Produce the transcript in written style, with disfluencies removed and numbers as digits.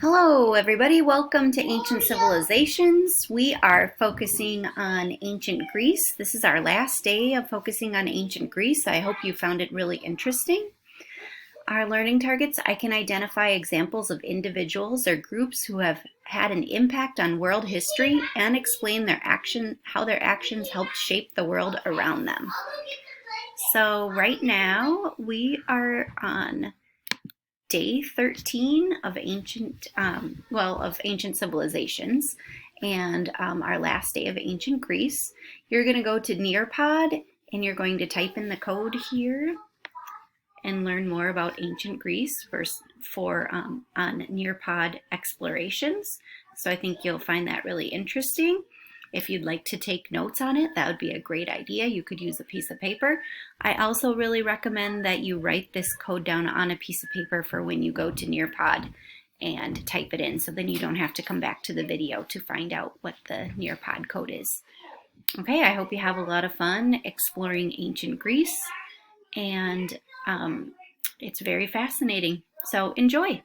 Hello, everybody. Welcome to Ancient Civilizations. We are focusing on ancient Greece. This is our last day of focusing on ancient Greece. I hope you found it really interesting. Our learning targets: I can identify examples of individuals or groups who have had an impact on world history and explain how their actions helped shape the world around them. So right now we are on day 13 of ancient civilizations, and our last day of ancient Greece. You're going to go to Nearpod and you're going to type in the code here and learn more about ancient Greece on Nearpod explorations. So I think you'll find that really interesting. If you'd like to take notes on it, that would be a great idea. You could use a piece of paper. I also really recommend that you write this code down on a piece of paper for when you go to Nearpod and type it in, so then you don't have to come back to the video to find out what the Nearpod code is. Okay, I hope you have a lot of fun exploring ancient Greece, and it's very fascinating. So enjoy.